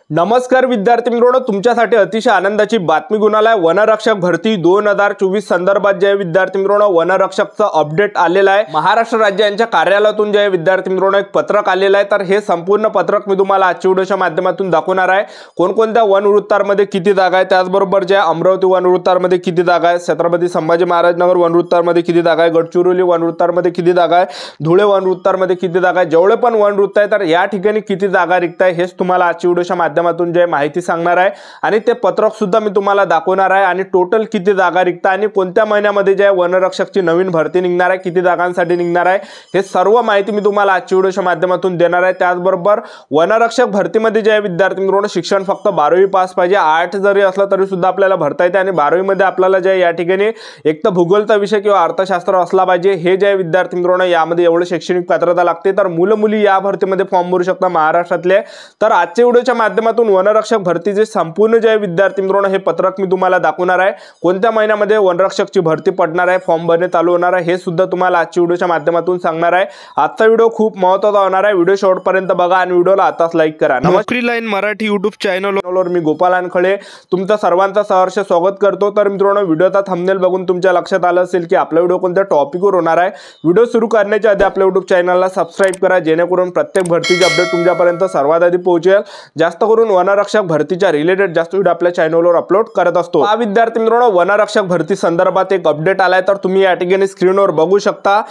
नमस्कार विद्यार्थी मित्रांनो, तुमच्यासाठी अतिशय आनंदाची बातमी घेऊन आलाय। वनरक्षक भरती 2024 संदर्भात जे विद्यार्थी मित्रांनो वनरक्षकचं अपडेट आलेलं आहे। महाराष्ट्र राज्य यांच्या कार्यालयातून जे विद्यार्थी मित्रांनो एक पत्रक आलेलं आहे, तर हे संपूर्ण पत्रक मी तुम्हाला आजच्या व्हिडिओच्या माध्यमातून दाखवणार आहे। कोणकोणत्या वनवृत्तांमध्ये किती जागा आहे, त्याचबरोबर जे अमरावती वनवृत्तांमध्ये किती जागा आहे, छत्रपती संभाजी महाराज नगर वनवृत्तांमध्ये किती जागा आहे, गडचिरोली वनवृत्तांमध्ये किती जागा आहे, धुळे वनवृत्तांमध्ये किती जागा आहे, जेवढे पण वनवृत्त आहे तर या ठिकाणी किती जागा रिक्त आहे हेच तुम्हाला आजच्या व्हिडिओच्या माध्यमातून जे माहिती सांगणार आहे। आणि ते पत्रक सुद्धा मी तुम्हाला दाखवणार आहे आणि टोटल किती जागा रिक्त आणि कोणत्या महिन्यामध्ये जे वनरक्षकची नवीन भरती निघणार आहे, किती जागांसाठी निघणार आहे, हे सर्व माहिती मी तुम्हाला आजच्या व्हिडिओच्या माध्यमातून देणार आहे। त्याचबरोबर वनरक्षक भरतीमध्ये जे विद्यार्थी मित्रांनो शिक्षण फक्त 12वी पास पाहिजे, 8 जरी असला तरी सुद्धा आपल्याला भरता येते आणि 12वी मध्ये आपल्याला जे या ठिकाणी एक तर भूगोलचा विषय किंवा अर्थशास्त्र असला पाहिजे। हे जे विद्यार्थी मित्रांनो यामध्ये एवढे शैक्षणिक पात्रता लागते, तर मुलं मुली या भरतीमध्ये फॉर्म भरू शकता महाराष्ट्रातले। तर आजच्या व्हिडिओच्या माध्यमातून वनरक्षक भरतीचे संपूर्ण जे विद्यार्थी मित्रांनो हे पत्रक मी तुम्हाला दाखवणार आहे। कोणत्या महिन्यामध्ये वनरक्षकची भरती पडणार आहे, फॉर्म भरणे चालू होणार आहे, हे सुद्धा तुम्हाला आजच्या व्हिडिओच्या माध्यमातून सांगणार आहे। आजचा व्हिडिओ खूप महत्त्वाचा होणार आहे, व्हिडिओ शेवटपर्यंत बघा आणि व्हिडिओला आताच लाईक करा। नोकरी लाईन मराठी यूट्यूब चॅनलवर मी गोपाल अनखळे तुमचं सर्वांचं सहर्ष स्वागत करतो। तर मित्रांनो व्हिडिओचा थंबनेल बघून तुमच्या लक्षात आलं असेल की आपला व्हिडिओ कोणत्या टॉपिकवर होणार आहे। व्हिडिओ सुरू करण्याच्या आधी आपल्या यूट्यूब चॅनलला सबस्क्राइब करा, जेणेकरून प्रत्येक भरतीचे अपडेट तुमच्यापर्यंत सर्वात आधी पोहोचेल। जास्त करून वनरक्षक भरतीच्या रिलेटेड जास्त व्हिडिओ आपल्या चॅनलवर अपलोड करत असतो। हा विद्यार्थी मित्रांनो वनरक्षक भरती संदर्भात एक अपडेट आलाय, तर तुम्ही या ठिकाणी स्क्रीनवर बघू शकता।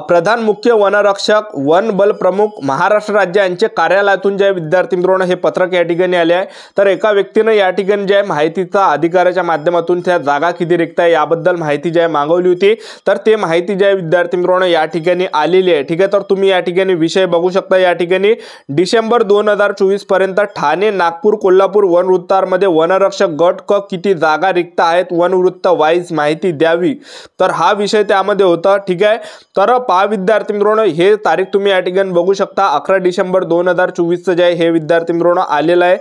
प्रधान मुख्य वनरक्षक वन बल प्रमुख महाराष्ट्र राज्य यांचे कार्यालयातून जे विद्यार्थी मित्रांनो हे पत्रक या ठिकाणी आले आहे। तर एका व्यक्तीने या ठिकाणी जे माहितीचा अधिकाराच्या माध्यमातून त्या जागा किती रिक्त आहे याबद्दल माहिती जे मागवली होती, तर ते माहिती जे विद्यार्थी मित्रांनो या ठिकाणी आलेली आहे। ठीक आहे, तर तुम्ही या ठिकाणी विषय बघू शकता। या ठिकाणी डिसेंबर 2024 पर्यंत ठाणे, नागपूर, कोल्हापूर वनवृत्तांमध्ये वनरक्षक गट क किती जागा रिक्त आहेत, वनवृत्त वाईज माहिती द्यावी, तर हा विषय त्यामध्ये होता। ठीक आहे, तर पहा विद्यार्थी मित्रांनो हे तारीख तुम्ही या ठिकाणी बघू शकता। 11 डिसेंबर 2024 चं जे आहे हे विद्यार्थी मित्रांनो आलेलं आहे,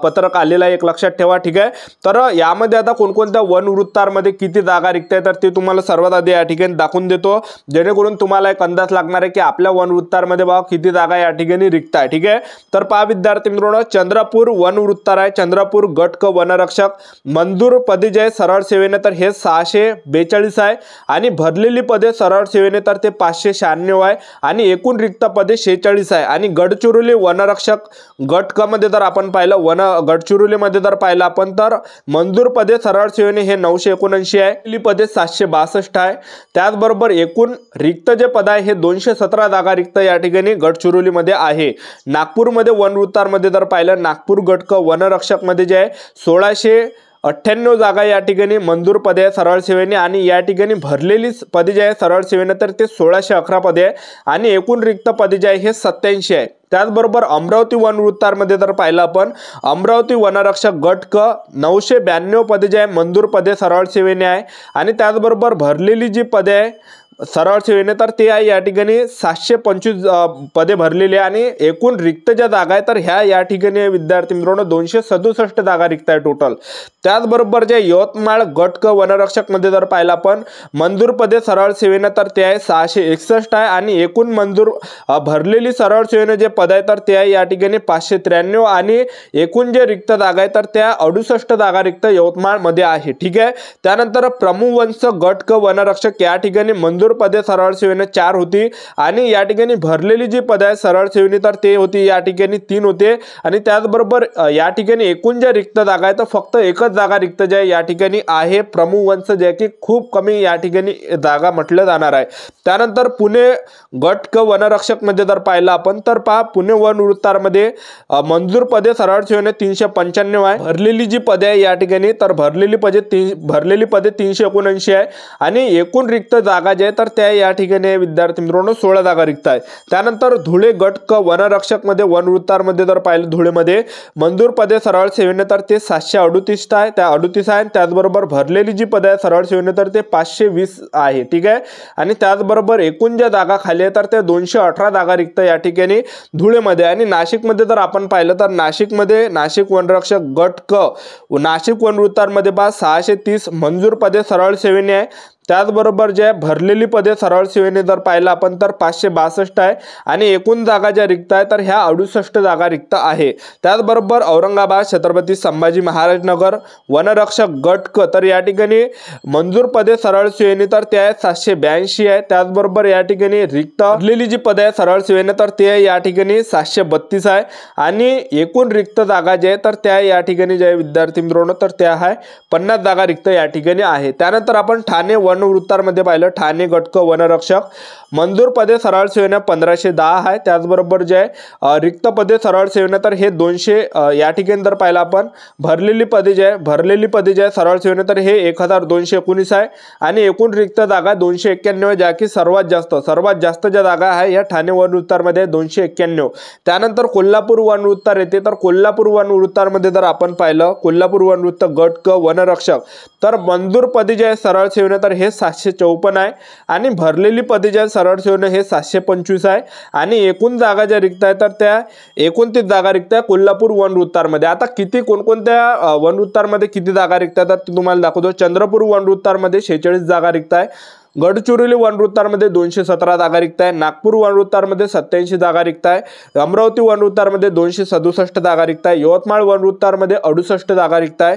पत्रक आलेलं आहे, एक लक्षात ठेवा। ठीक आहे, तर यामध्ये आता कोणकोणत्या वनवृत्तांमध्ये किती जागा रिक्त आहे तर ते तुम्हाला सर्वात आधी या ठिकाणी दाखवून देतो, जेणेकरून तुम्हाला एक अंदाज लागणार आहे की आपल्या वनवृत्तांमध्ये बघा किती जागा या ठिकाणी रिक्त आहे। ठीक आहे, तर पहा विद्यार्थी मित्रांनो चंद्रपूर वनवृत्तार आहे, चंद्रपूर गट क वनरक्षक मंजूर पदे जे सरळ सेवेने तर हे 642 आहे आणि भरलेली पदे सरळ सेवेने तर ते 596 आहे आणि एकूण रिक्त पदे 46 आहे। आणि गडचिरोली वनरक्षक गट क मध्ये जर आपण पाहिलं गडचिरोली मध्ये जर पाहिलं आपण तर मंजूर पदे सरळ सेवेने हे 979 आहे, भरलेली पदे 762 आहे। त्याचबरोबर एकूण रिक्त जे पद आहे हे 217 जागा रिक्त या ठिकाणी गडचिरोली मध्ये आहे। नागपूरमध्ये वनवृत्तांमध्ये जर पाहिलं नागपूर गट क वनरक्षक मध्ये जे आहे 1698 जागा या ठिकाणी मंजूर पदे आहे सरळ सेवेने आणि या ठिकाणी भरलेली पदे जे आहे सरळ सेवेने तर ते 1611 पदे आहे आणि एकूण रिक्त पदे जे आहे हे 87 आहे। त्याचबरोबर अमरावती वनवृत्तांमध्ये जर पाहिलं आपण अमरावती वनरक्षक गट क 992 पदे जे आहे मंजूर पदे सरळ सेवेने आहे आणि त्याचबरोबर भरलेली जी पदे आहे सरळ सेवेने तर ते आहे या ठिकाणी 725 पदे भरलेली आहे आणि एकूण रिक्त ज्या जागा आहे तर ह्या या ठिकाणी विद्यार्थी मित्रांनो 267 जागा रिक्त आहे टोटल। त्याचबरोबर जे यवतमाळ गट क वनरक्षक मध्ये जर पाहिलं आपण मंजूर पदे सरळ सेवेने तर ते आहे 661 आहे आणि एकूण मंजूर भरलेली सरळ सेवेने जे पद आहे तर ते आहे या ठिकाणी 593 आणि एकूण जे रिक्त जागा आहे तर त्या 68 जागा रिक्त यवतमाळ मध्ये आहे। ठीक आहे, त्यानंतर प्रमुवंश गट क वनरक्षक या ठिकाणी मंजूर पदे सरळ सेवेने 4 होती आणि या ठिकाणी भरलेली जी पदे आहे सरळ सेवेने तर ते होती या ठिकाणी 3 होते आणि त्याचबरोबर या ठिकाणी एकूण जे रिक्त जागा आहे तर फक्त एकच जागा रिक्त जे या ठिकाणी आहे प्रमुवंश, जे की खूप कमी या ठिकाणी जागा म्हटलं जाणार आहे। त्यानंतर पुणे गट क वनरक्षक मध्ये जर पाहिलं आपण तर पहा पुणे वनवृत्तांमध्ये मंजूर पदे सरळ सेवेने 395 आहे, भरलेली जी पदे आहे या ठिकाणी तर भरलेली पदे 379 आहे आणि एकूण रिक्त जागा जे तर त्या या ठिकाणी विद्यार्थी मित्रांनो 16 जागा रिक्त आहे। त्यानंतर धुळे गट क वनरक्षक मध्ये वनवृत्तांमध्ये जर पाहिलं धुळेमध्ये मंजूर पदे सरळ सेवेने तर ते 738 आहे, त्या 38 आहे। त्याचबरोबर भरलेली जी पदे आहे सरळ सेवेने तर ते 520 आहे। ठीक आहे, आणि त्याचबरोबर एकूण ज्या जागा खाली आहे तर त्या 218 जागा रिक्त या ठिकाणी धुळेमध्ये। आणि नाशिक मध्ये जर आपण पाहिलं तर नाशिक वनरक्षक गट क नाशिक वनवृत्तांमध्ये 630 मंजूर पदे सरळ सेवेने आहे, त्याचबरोबर जे भरलेली पदे सरळ सेवेने जर पाहिलं आपण तर 562 आहे आणि एकूण जागा ज्या रिक्त आहे तर ह्या 68 जागा रिक्त आहे। त्याचबरोबर औरंगाबाद, छत्रपती संभाजी महाराज नगर, वनरक्षक गट क तर या ठिकाणी मंजूर पदे सरळ सेवेने तर ते आहे 782 आहे। त्याचबरोबर या ठिकाणी रिक्त भरलेली जी पदे आहे सरळ सेवेने तर ते या ठिकाणी 732 आहे आणि एकूण रिक्त जागा जे तर त्या या ठिकाणी जे विद्यार्थी मित्रांनो तर त्या आहे 50 जागा रिक्त या ठिकाणी आहे। त्यानंतर आपण ठाणे वन वृत्तामध्ये पाहिलं, ठाणे गटक वनरक्षक मंजूर पदे सरळ सेवेने 1510 आहे। त्याचबरोबर जे रिक्त पदे सरळ सेवेने तर हे 200 या ठिकाणी जर पाहिलं आपण भरलेली पदे जे सरळ सेवेने तर हे 1219 आहे आणि एकूण रिक्त जागा 291 ज्या की सर्वात जास्त ज्या जागा आहे या ठाणे वन वृत्तामध्ये 291। त्यानंतर कोल्हापूर वन वृत्तार येते, तर कोल्हापूर वन वृत्तामध्ये जर आपण पाहिलं कोल्हापूर वन वृत्त गट क वनरक्षक तर मंजूर पदे जे सरळ सेवेने तर हे 754 आहे आणि भरलेली पदे जे सरळ सेवेने हे 725 आहे आणि एकूण जागा ज्या रिक्त आहे तर त्या 29 जागा रिक्त आहे कोल्हापूर वन वृत्तामध्ये। आता किती कोणकोणत्या वन वृत्तामध्ये किती जागा रिक्त आहे तर ते तुम्हाला दाखवतो। चंद्रपूर वन वृत्तामध्ये 46 जागा रिक्त आहे, गडचिरोली वन वृत्तामध्ये 217 जागा रिक्त आहे, नागपूर वन वृत्तामध्ये 87 जागा रिक्त आहे, अमरावती वन वृत्तामध्ये 267 जागा रिक्त आहे, यवतमाळ वन वृत्तामध्ये 68 जागा रिक्त आहे,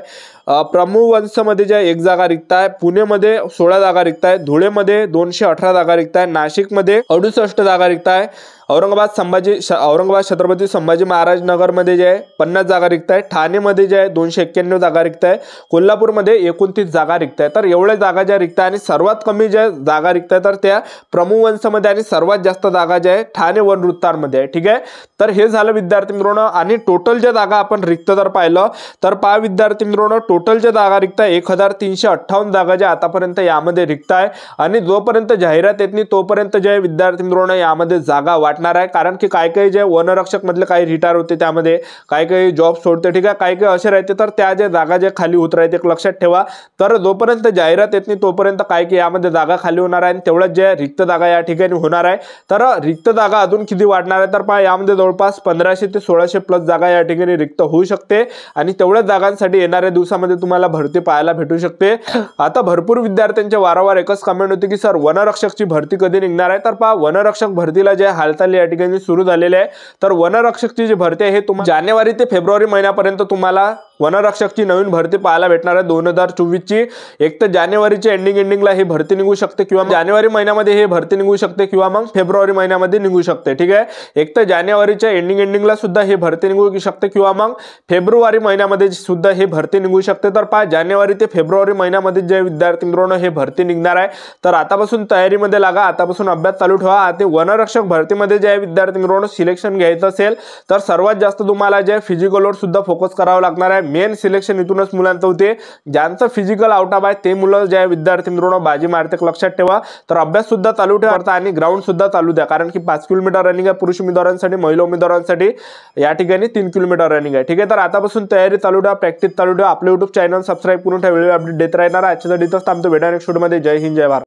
प्रमुवंशमध्ये जे 1 जागा रिक्त आहे, पुणेमध्ये 16 जागा रिक्त आहे, धुळेमध्ये 218 जागा रिक्त आहे, नाशिकमध्ये 68 जागा रिक्त आहे, औरंगाबाद छत्रपती संभाजी महाराज नगरमध्ये जे आहे 50 जागा रिक्त आहे, ठाणेमध्ये जे आहे 291 जागा रिक्त आहे, कोल्हापूरमध्ये 29 जागा रिक्त आहे। तर एवढ्या जागा ज्या रिक्त आहे आणि सर्वात कमी ज्या जागा रिक्त आहे तर त्या प्रमुवंशमध्ये आणि सर्वात जास्त जागा ज्या आहे ठाणे वन वृत्तामध्ये आहे। ठीक आहे, तर हे झालं विद्यार्थी मित्रांनो आणि टोटल ज्या जागा आपण रिक्त जर पाहिलं तर पहा विद्यार्थी मित्रांनो टोटल ज्या जागा रिक्त आहे 1358 जागा ज्या आतापर्यंत यामध्ये रिक्त आहे आणि जोपर्यंत जाहिरात येत नाही तोपर्यंत जे विद्यार्थी मित्रांनो यामध्ये जागा वाटणार आहे, कारण की काही जे वनरक्षक मधले काही रिटायर होते त्यामध्ये काही जॉब सोडते। ठीक आहे, काही असे राहते तर त्या ज्या जागा ज्या खाली होत राहते लक्षात ठेवा। तर जोपर्यंत जाहिरात येत नाही तोपर्यंत काही यामध्ये जागा खाली होणार आहे आणि तेवढ्याच ज्या रिक्त जागा या ठिकाणी होणार आहे। तर रिक्त जागा अजून किती वाढणार आहे तर पहा यामध्ये जवळपास 1500 ते 1600 प्लस जागा या ठिकाणी रिक्त होऊ शकते आणि तेवढ्याच जागांसाठी येणाऱ्या दिवसामध्ये तुम्हाला भरती पाहायला भेटू शकते। आता भरपूर विद्यार्थ्यांचे वारंवार एकच कमेंट होते की सर वनरक्षकची भरती कधी निघणार आहे, तर पहा वनरक्षक भरतीला जे हालचाली या ठिकाणी सुरू झालेले आहे। तर वनरक्षकची जी भरती आहे हे तुम्हाला जानेवारी ते फेब्रुवारी महिन्यापर्यंत तुम्हाला वनरक्षकची नवीन भरती पाहायला भेटणार आहे 2024 ची। एक तर जानेवारीच्या एंडिंगला ही भरती निघू शकते किंवा जानेवारी महिन्यामध्ये ही भरती निघू शकते किंवा मग फेब्रुवारी महिन्यामध्ये निघू शकते। ठीक आहे, एक तर जानेवारीच्या एंडिंगला सुद्धा ही भरती निघू शकते किंवा मग फेब्रुवारी महिन्यामध्ये सुद्धा ही भरती निघू शकते। तर पहा जानेवारी ते फेब्रुवारी महिन्यामध्ये जे विद्यार्थी मित्रांनो हे भरती निघणार आहे, तर आतापासून तयारीमध्ये लागा, आतापासून अभ्यास चालू ठेवा। आता वनरक्षक भरतीमध्ये जे विद्यार्थी मित्रांनो सिलेक्शन घ्यायचं असेल तर सर्वात जास्त तुम्हाला जे फिजिकलवर सुद्धा फोकस करावा लागणार आहे। मेन सिलेक्शन इथूनच मुलांचं होते, ज्यांचं फिजिकल आउट ऑफ आहे ते मुलं जे विद्यार्थी मित्रांनो बाजी मारते लक्षात ठेवा। तर अभ्यास सुद्धा चालू ठेवा आणि ग्राउंड सुद्धा चालू द्या, कारण की 5 किलोमीटर रनिंग आहे पुरुष उमेदवारांसाठी, महिला उमेदवारांसाठी या ठिकाणी 3 किलोमीटर रनिंग आहे। ठीक आहे, तर आतापासून तयारी चालू ठेवा, प्रॅक्टिस चालू ठेवा, आपले YouTube चॅनल सबस्क्राइब करून ठेवा, व्हिडिओ अपडेट देत राहणार। आजच्या दिवसात आमचं भेटणार नेक्स्ट व्हिडिओमध्ये। जय हिंद, जय भारत।